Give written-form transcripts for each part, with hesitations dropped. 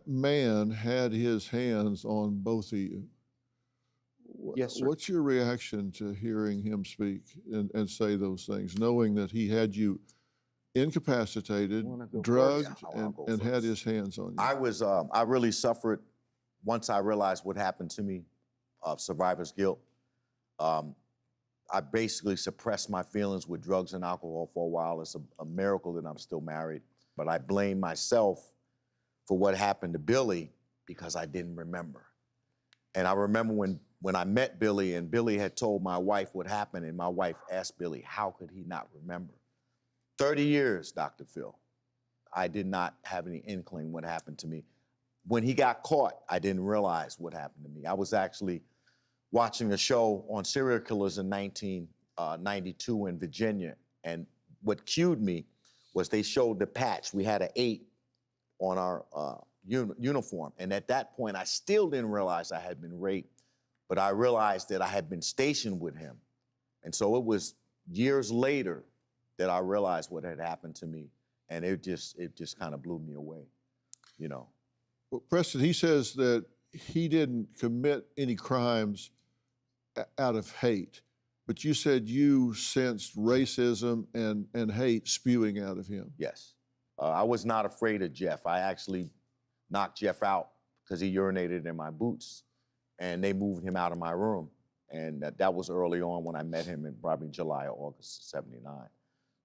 man had his hands on both of you. Yes, sir. What's your reaction to hearing him speak and say those things, knowing that he had you incapacitated, drugged, and had his hands on you? I really suffered once I realized what happened to me, survivor's guilt. I basically suppressed my feelings with drugs and alcohol for a while. It's a miracle that I'm still married. But I blame myself for what happened to Billy because I didn't remember. And I remember when I met Billy and Billy had told my wife what happened, and my wife asked Billy, how could he not remember? 30 years, Dr. Phil, I did not have any inkling what happened to me. When he got caught, I didn't realize what happened to me. I was actually watching a show on serial killers in 1992 in Virginia, and what cued me was they showed the patch. We had an 8 on our uniform, and at that point, I still didn't realize I had been raped, but I realized that I had been stationed with him. And so it was years later that I realized what had happened to me, and it just kind of blew me away, you know. Well, Preston, he says that he didn't commit any crimes out of hate, but you said you sensed racism and hate spewing out of him. Yes. I was not afraid of Jeff. I actually knocked Jeff out because he urinated in my boots, and they moved him out of my room. And that was early on when I met him in probably July or August of '79.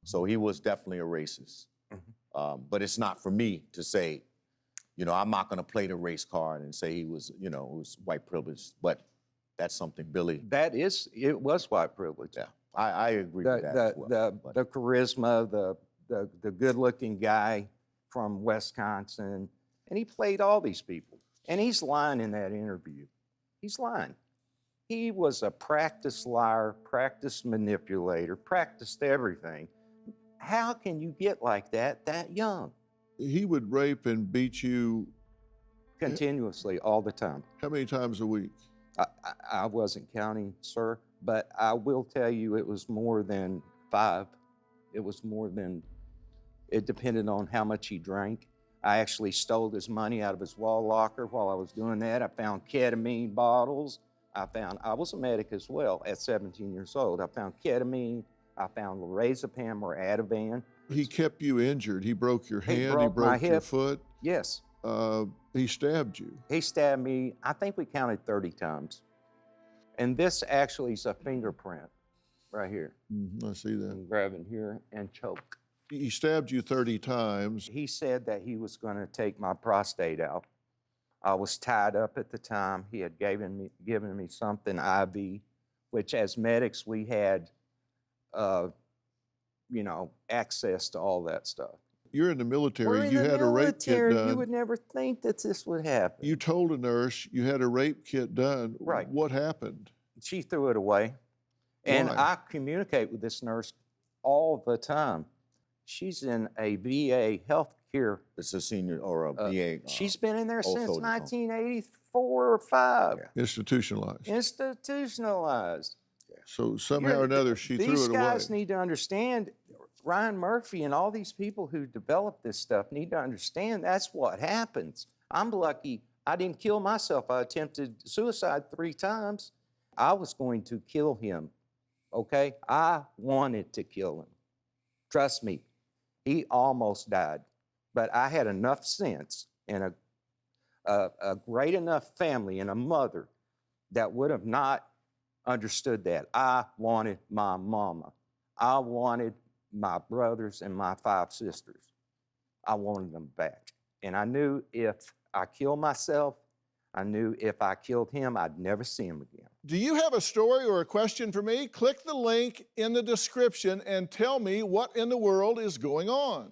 So he was definitely a racist. Mm-hmm. But it's not for me to say, you know, I'm not going to play the race card and say he was, you know, it was white privilege. But that's something Billy. It was white privilege. Yeah, I agree with that as well. The charisma, the good-looking guy from Wisconsin, and he played all these people. And he's lying in that interview. He's lying. He was a practiced liar, practiced manipulator, practiced everything. How can you get like that young? He would rape and beat you continuously, all the time. How many times a week? I wasn't counting, sir, but I will tell you it was more than 5. It was more than, it depended on how much he drank. I actually stole his money out of his wall locker while I was doing that. I found ketamine bottles. I was a medic as well at 17 years old. I found ketamine. I found lorazepam or Ativan. He kept you injured. He broke your hand. He broke your foot. Yes. He stabbed you. He stabbed me, I think we counted 30 times. And this actually is a fingerprint right here. I see that. I'm grabbing here and choke. He stabbed you 30 times. He said that he was going to take my prostate out. I was tied up at the time. He had given me something IV, which as medics we had, you know, access to all that stuff. You're in the military. You had a rape kit done. You would never think that this would happen. You told a nurse you had a rape kit done. Right. What happened? She threw it away. And I communicate with this nurse all the time. She's in a VA healthcare. It's a senior or a VA. She's been in there since 1984 or 5. Yeah. Institutionalized. Institutionalized. Yeah. So somehow or another, she threw it away. These guys need to understand, Ryan Murphy and all these people who developed this stuff need to understand that's what happens. I'm lucky I didn't kill myself. I attempted suicide 3 times. I was going to kill him, okay? I wanted to kill him. Trust me, he almost died. But I had enough sense and a great enough family and a mother that would have not understood that. I wanted my mama. I wanted my brothers and my 5 sisters. I wanted them back. And I knew if I killed myself, I knew if I killed him, I'd never see him again. Do you have a story or a question for me? Click the link in the description and tell me what in the world is going on.